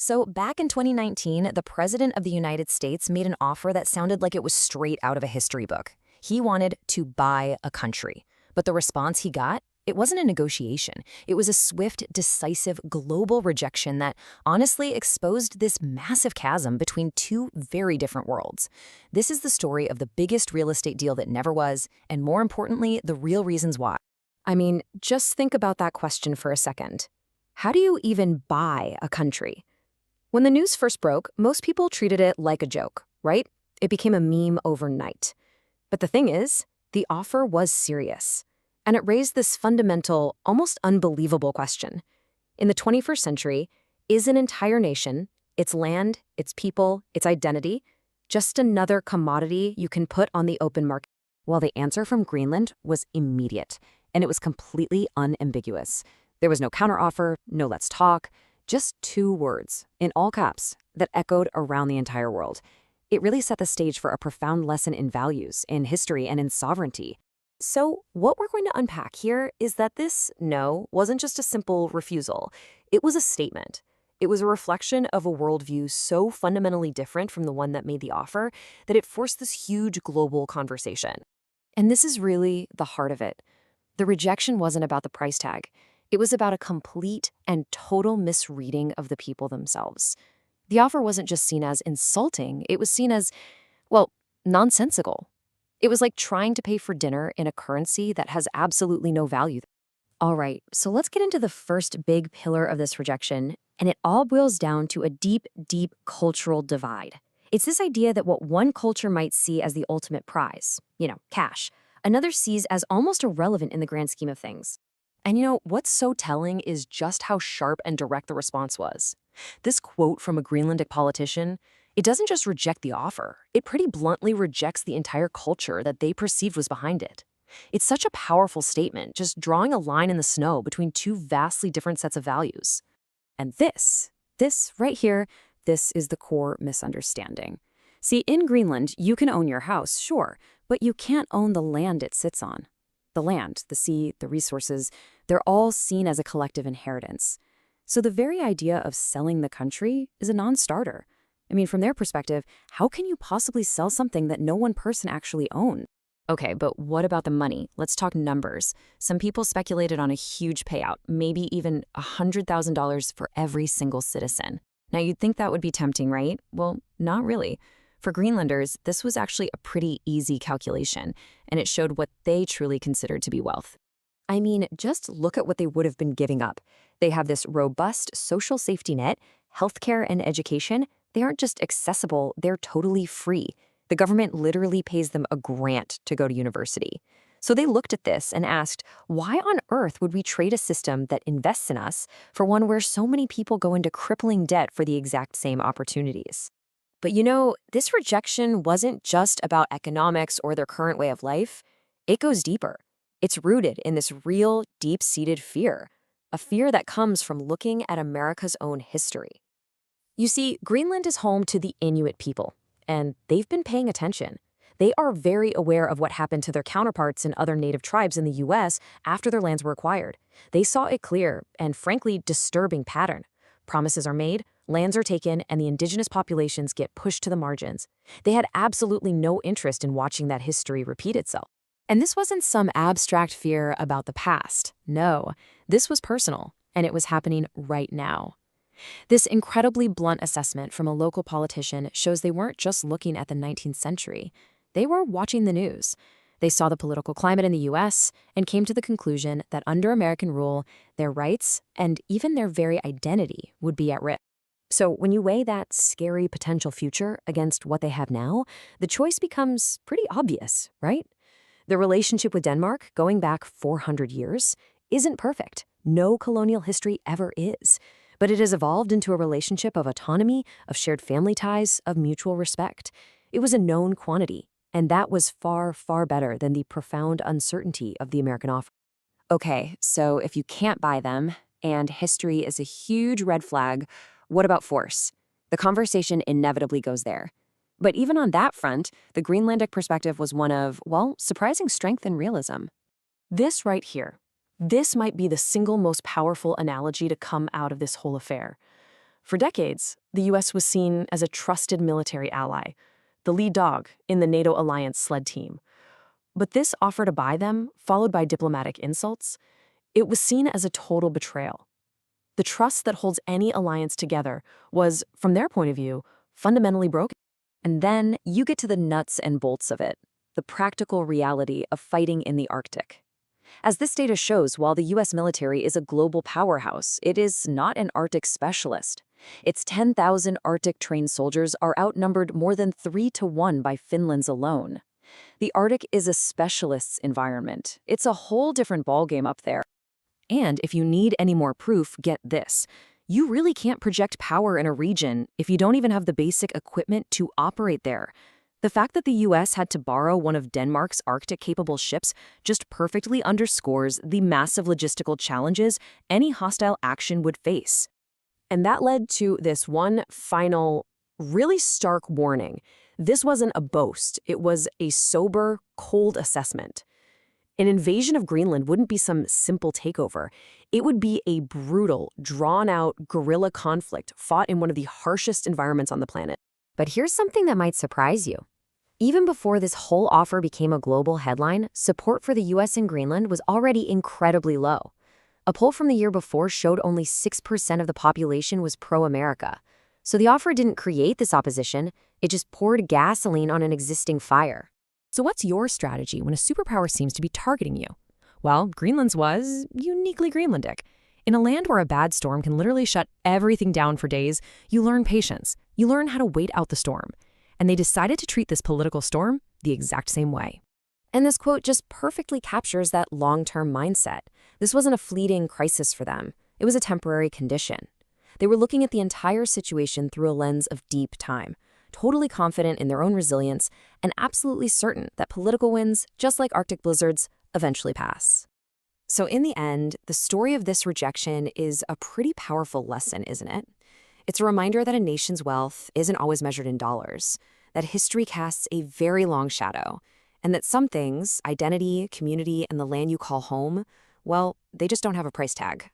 So, back in 2019, the President of the United States made an offer that sounded like it was straight out of a history book. He wanted to buy a country. But the response he got, it wasn't a negotiation. It was a swift, decisive, global rejection that honestly exposed this massive chasm between two very different worlds. This is the story of the biggest real estate deal that never was, and more importantly, the real reasons why. I mean, just think about that question for a second. How do you even buy a country? When the news first broke, most people treated it like a joke, right? It became a meme overnight. But the thing is, the offer was serious. And it raised this fundamental, almost unbelievable question. In the 21st century, is an entire nation, its land, its people, its identity, just another commodity you can put on the open market? Well, the answer from Greenland was immediate, and it was completely unambiguous. There was no counteroffer, no let's talk, just two words, in all caps, that echoed around the entire world. It really set the stage for a profound lesson in values, in history, and in sovereignty. So, what we're going to unpack here is that this no wasn't just a simple refusal. It was a statement. It was a reflection of a worldview so fundamentally different from the one that made the offer that it forced this huge global conversation. And this is really the heart of it. The rejection wasn't about the price tag. It was about a complete and total misreading of the people themselves. The offer wasn't just seen as insulting, it was seen as, well, nonsensical. It was like trying to pay for dinner in a currency that has absolutely no value. All right, so let's get into the first big pillar of this rejection, and it all boils down to a deep, deep cultural divide. It's this idea that what one culture might see as the ultimate prize, cash, another sees as almost irrelevant in the grand scheme of things. And what's so telling is just how sharp and direct the response was. This quote from a Greenlandic politician, it doesn't just reject the offer, it pretty bluntly rejects the entire culture that they perceived was behind it. It's such a powerful statement, just drawing a line in the snow between two vastly different sets of values. And this right here, this is the core misunderstanding. See, in Greenland, you can own your house, sure, but you can't own the land it sits on. The land, the sea, the resources, they're all seen as a collective inheritance. So the very idea of selling the country is a non-starter. I mean, from their perspective, how can you possibly sell something that no one person actually owns? Okay, but what about the money? Let's talk numbers. Some people speculated on a huge payout, maybe even $100,000 for every single citizen. Now, you'd think that would be tempting, right? Well, not really. For Greenlanders, this was actually a pretty easy calculation, and it showed what they truly considered to be wealth. I mean, just look at what they would have been giving up. They have this robust social safety net, healthcare and education. They aren't just accessible, they're totally free. The government literally pays them a grant to go to university. So they looked at this and asked, why on earth would we trade a system that invests in us for one where so many people go into crippling debt for the exact same opportunities? But this rejection wasn't just about economics or their current way of life. It goes deeper. It's rooted in this real, deep-seated fear, a fear that comes from looking at America's own history. You see, Greenland is home to the Inuit people, and they've been paying attention. They are very aware of what happened to their counterparts in other native tribes in the U.S. after their lands were acquired. They saw a clear and, frankly, disturbing pattern. Promises are made, lands are taken, and the indigenous populations get pushed to the margins. They had absolutely no interest in watching that history repeat itself. And this wasn't some abstract fear about the past. No, this was personal, and it was happening right now. This incredibly blunt assessment from a local politician shows they weren't just looking at the 19th century. They were watching the news. They saw the political climate in the U.S. and came to the conclusion that under American rule, their rights and even their very identity would be at risk. So when you weigh that scary potential future against what they have now, the choice becomes pretty obvious, right? The relationship with Denmark, going back 400 years, isn't perfect. No colonial history ever is. But it has evolved into a relationship of autonomy, of shared family ties, of mutual respect. It was a known quantity, and that was far, far better than the profound uncertainty of the American offer. Okay, so if you can't buy them, and history is a huge red flag, what about force? The conversation inevitably goes there. But even on that front, the Greenlandic perspective was one of, well, surprising strength and realism. This right here, this might be the single most powerful analogy to come out of this whole affair. For decades, the US was seen as a trusted military ally, the lead dog in the NATO alliance sled team. But this offer to buy them, followed by diplomatic insults, it was seen as a total betrayal. The trust that holds any alliance together was, from their point of view, fundamentally broken. And then you get to the nuts and bolts of it, the practical reality of fighting in the Arctic. As this data shows, while the US military is a global powerhouse, it is not an Arctic specialist. Its 10,000 Arctic-trained soldiers are outnumbered more than 3-to-1 by Finland's alone. The Arctic is a specialist's environment. It's a whole different ballgame up there. And if you need any more proof, get this. You really can't project power in a region if you don't even have the basic equipment to operate there. The fact that the US had to borrow one of Denmark's Arctic-capable ships just perfectly underscores the massive logistical challenges any hostile action would face. And that led to this one final, really stark warning. This wasn't a boast. It was a sober, cold assessment. An invasion of Greenland wouldn't be some simple takeover. It would be a brutal, drawn-out guerrilla conflict fought in one of the harshest environments on the planet. But here's something that might surprise you. Even before this whole offer became a global headline, support for the US in Greenland was already incredibly low. A poll from the year before showed only 6% of the population was pro-America. So the offer didn't create this opposition, it just poured gasoline on an existing fire. So what's your strategy when a superpower seems to be targeting you? Well, Greenland's was uniquely Greenlandic. In a land where a bad storm can literally shut everything down for days, you learn patience. You learn how to wait out the storm. And they decided to treat this political storm the exact same way. And this quote just perfectly captures that long-term mindset. This wasn't a fleeting crisis for them. It was a temporary condition. They were looking at the entire situation through a lens of deep time, totally confident in their own resilience, and absolutely certain that political winds, just like Arctic blizzards, eventually pass. So in the end, the story of this rejection is a pretty powerful lesson, isn't it? It's a reminder that a nation's wealth isn't always measured in dollars, that history casts a very long shadow, and that some things, identity, community, and the land you call home, well, they just don't have a price tag.